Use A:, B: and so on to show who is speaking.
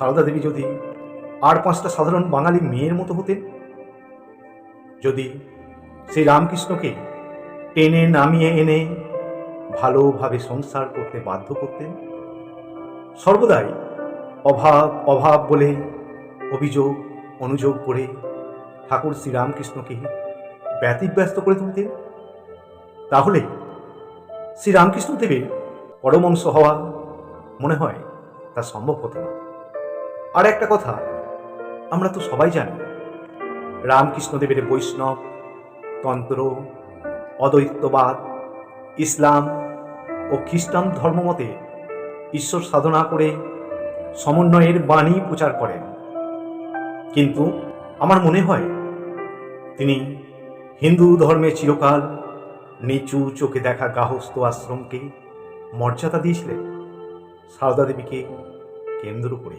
A: সারদা দেবী যদি আর 5টা সাধারণ বাঙালি মেয়ের মতো হতেন, যদি সেই রামকৃষ্ণকে টেনে নামিয়ে এনে ভালোভাবে সংসার করতে বাধ্য করতেন, সর্বদাই অভাব অভাব বলে অভিযোগ অনুযোগ করে ঠাকুর শ্রীরামকৃষ্ণকে ব্যতিব্যস্ত করে তুলতেন, তাহলে শ্রীরামকৃষ্ণদেবের পরমংশ হওয়া মনে হয় তা সম্ভব হতো না। আর একটা কথা আমরা তো সবাই জানি, রামকৃষ্ণদেবের বৈষ্ণব, তন্ত্র, অদ্বৈতবাদ, ইসলাম ও খ্রিস্টান ধর্মমতে ঈশ্বর সাধনা করে সমন্বয়ের বাণী প্রচার করেন। কিন্তু আমার মনে হয় তিনি হিন্দু ধর্মে চিরকাল নিচু চোখে দেখা গাহস্থ আশ্রমকে মর্যাদা দিয়েছিলেন, সারদা দেবীকে কেন্দ্র করে।